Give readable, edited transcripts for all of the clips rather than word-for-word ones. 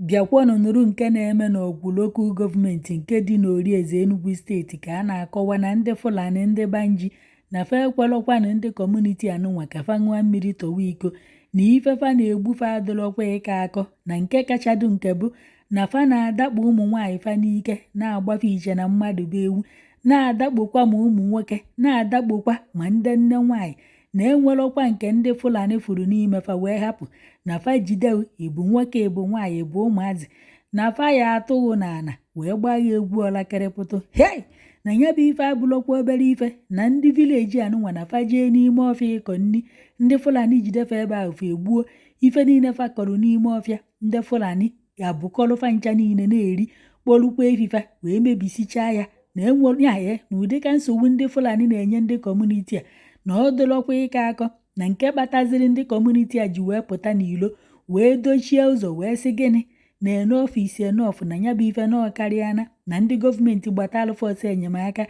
bịakwanụ nụrụ nke na-eme n'Awgwu Local Government nke dị n'Orieze Enugu steeti ka a na-akọwa na ndị Fulani ndị Banji na fa ekwelọkwanụ ndị kọmuniti anụnwa ka fa ṅụọ mmiri tọwa iko na ifefa na-egbufe adịlọkwa ịka akọ na nke kachadụ nke bụ na fa na-adakpo ụmụ nwaanyị fa n'ike na-agbafe iche na mmadụ bụ ewu na-adakpokwa ma ụmụ nwoke na-adakpokwa ma ndị nne nwaanyị na-enwelọkwa nke ndị Fulani furu n'ime fa wee hapụ na fa jide ịbụ nwoke ịbụ nwaanyị ịbụ ụmụazị na fa ya atụghị n'ala wee gbaa ya egwu ọlakịrịpụtụ hei na ya bụ ife abụlọkwa obere ife na ndị vileji anụnwa na fa jee n'ime ọfịa ịkọ nri ndị Fulani jidefe ebe ahụ fa egbuo ife niile fa kọrọ n'ime ọfịa ndị Fulani abụkọlụfa ncha niile na-eri kpọlụkwa efifa wee mebisichaa ya na enwere ya na ụdị ka nsogbu ndị Fulani na-enye ndị kọmuniti a na ọ dịlọkwa ịka akọ na nke kpataziri ndị kọmuniti a ji wee pụta n'ilo wee dochie ụzọ wee sị gịnị na enough is enough na ya bụ ife na ọkarịana na ndị gọọmenti gbatalụ fọsọ enyemaka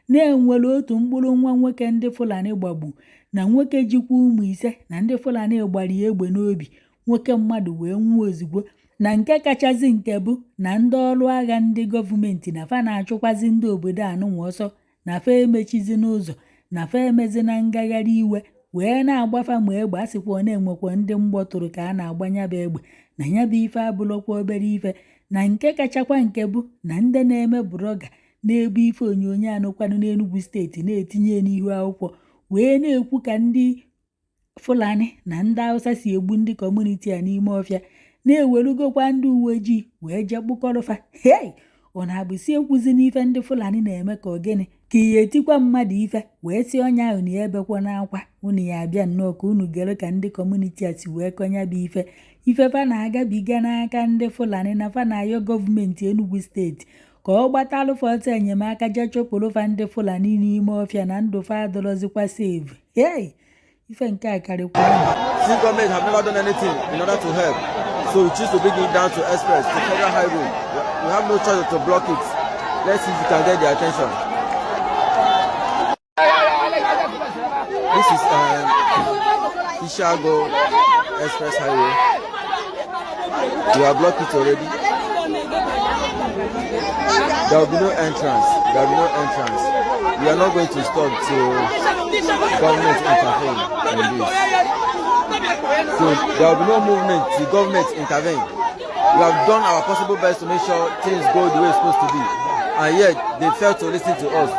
na-enwere otu mkpụrụ nwa nwoke ndị Fulani gbagbu na nwoke jikwa ụmụ ise na ndị Fulani gbara ya egbe n'obi nwoke mmadụ wee nwụọ ozugbo na nke kachazi nke bụ na ndị ọrụ agha ndị gọọmenti na fa na-achụkwazi ndị obodo anụnwa ọsọ na fa emechizi n'ụzọ na fa emezi na ngagharị iwe wee na-agbafa ma egbe asịkwa na-enwekwa ndị mgbọtụrụ ka a na-agbanya bụ egbe na ya bụ ife abụlọkwa obere ife na nke kachakwa nke bụ na ndị na-eme blọga na-ebu ife onyonyo anụkwanụ n'Enugu steeti na-etinye n'ihu akwụkwọ wee na-ekwu ka ndị Fulani na ndị Hausa si egbu ndị kọmuniti a n'ime ọfịa na-ewerugokwa ndị uwe ojii wee jee kpụkọrọfa hei ọ na-abụsi ekwuzi n'ife ndị Fulani na-eme ka ogene ka ihe etikwa mmadụ ife wee si onye ahụ na ya ebekwa n'akwa unu ya abịa nnọọ ka unu gere ka ndị kọmuniti a si wee kọnya bụ ife fa na-agabiga n'aka ndị Fulani na fa na-ayọ gọọmenti Enugu steeti ka ọ gbatalụ fọsọ enyemaka jee chụpụrụfa ndị Fulani n'ime ọfịa na ndụ fa adọrọzikwa save hei ife nke a karịkwa Since government have never done anything in order to help, so we choose to bring it down to express, to federal highway. We have no choice to block it. Let's see if we can get their attention. This is Ishago Express Highway. We have blocked it already. There will be no entrance. There will be no entrance. We are not going to stop till government intervene in this. So there will be no movement till government intervene. We have done our possible best to make sure things go the way it's supposed to be, and yet they failed to listen to us.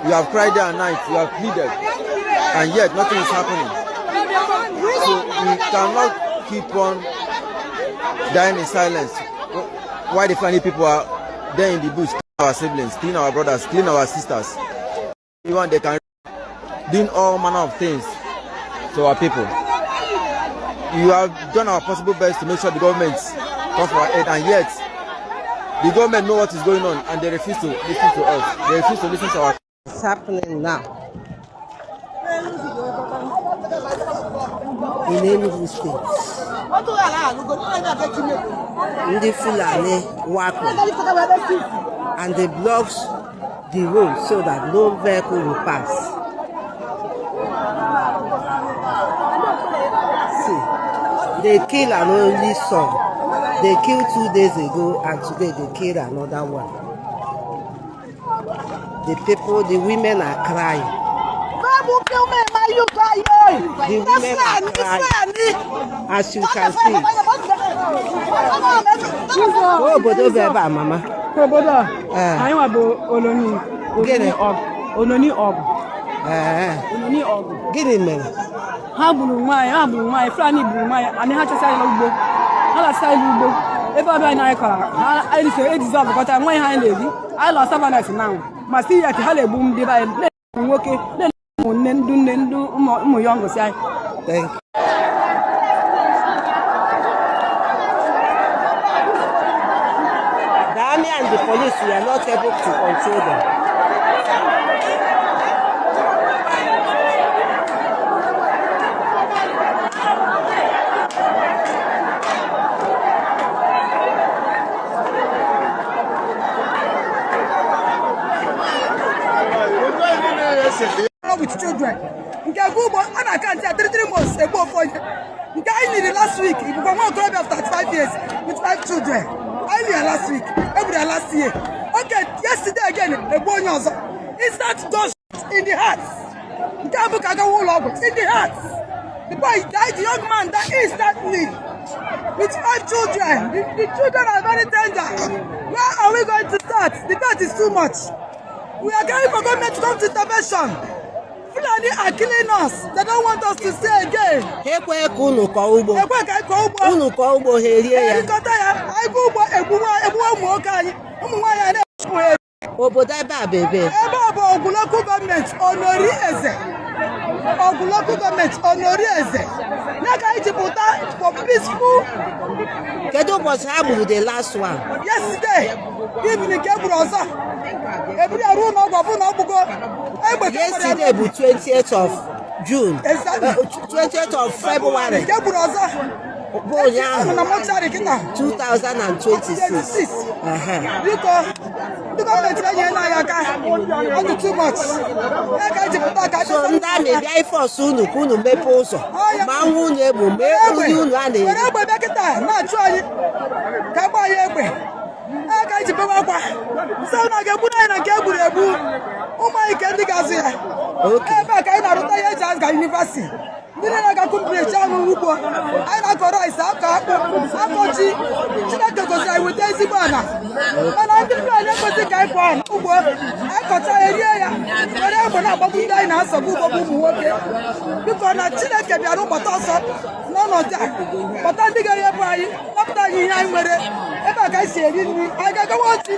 We have cried day and night, we have pleaded, and yet nothing is happening. So we cannot keep on dying in silence while the Fulani people are there in the bush, killing our siblings, killing our brothers, killing our sisters. Even they can doing all manner of things to our people. You have done our possible best to make sure the government comes for our aid, and yet the government know what is going on and they refuse to listen to us. They refuse to listen to our. It's happening now in Enugu State. The Fulani Awgwu and they blocks the road so that no vehicle will pass. See, they kill an only son. They killed 2 days ago, and today they killed another one. The people, the women are crying. The women are crying, as you can see. Oh, but over, Mama. I want to Oloni Awgwu. Get in, man. Ha buru nwanyị Fulani buru nwanyị anyị ha chọsa ya ugbo ha lasa ya ugbo ebe ọbịa anyị kọrọ ha anyị se ejizi ọbụkọta nwanyị ha na-eri anyị lọ savanet na ma si ya ka ha na-egbu ndị be anyị na nwoke na ụmụnne ndị ụmụ ya ngosi anyị. Thank you. The army and the police were not able to control them. With children. Nke Google, I can't say 3 months ago for you. Nke I need last week. If you want to of 35 years, with 5 children. Earlier last week, every last year. Okay, yesterday again, a boy also. Is that those in the hearts? In the hearts. The boy died, the young man died instantly. With 5 children. The children are very tender. Where are we going to start? The death is too much. We are going for government to come to intervention. Fulani are killing us. They don't want us to stay again. Obodo ebe a bebe. Ebe a bụ Awgwu local government Onori Eze. Awgwu local government Onori Eze. Ya ka anyị ji pụta for peaceful. Kedu ụbọchị ha gburu the last one? Yesterday, evening ka egburu ọzọ. Eburu ya ruo n'ọgwụ ọbụ na ọgbụgo. Yesterday bụ 20th of June. Exactly. 20th of February. Ka egburu ọzọ. 2026. Biko, the government ka nye na ya aka. Ọ dị too much. Ya ka ji pụta ka So ndị amị bịa ifọs unu ka unu mepe ụzọ. Ma nwa unu egbu mee nri unu a na-eri. Were egbe bịa kịta na-achụ anyị ka gba anyị egbe. Ya ka ji bewe akwa. Sọ na ga-egburu anyị na nke egburu egbu. Ụmụ anyị ka ndị ga-azụ ya. Ebe a ka anyị na-arụta ihe eji aga yunivasiti. Ndị na-aga kumpirechi anụ ugbo. Anyị na-akọ rice, akọ akpụ, akọ ji. Chineke goziri anyị weta ezigbo ala. Mana ndị Fulani ekwesịghị ka anyị kọọ ugbo. Anyị kọcha ya rie ya. Were egbe na-agbagbu ndị anyị na-asọgbu ugbo bụ ụmụ nwoke. Biko na Chineke bịara ụgbọta ọsọ n'ọnọdụ a. Kpọta ndị ga-enyebu anyị, napụta anyị ihe anyị nwere. Ebe a ka anyị si eri nri. Anyị ga-agawa otu.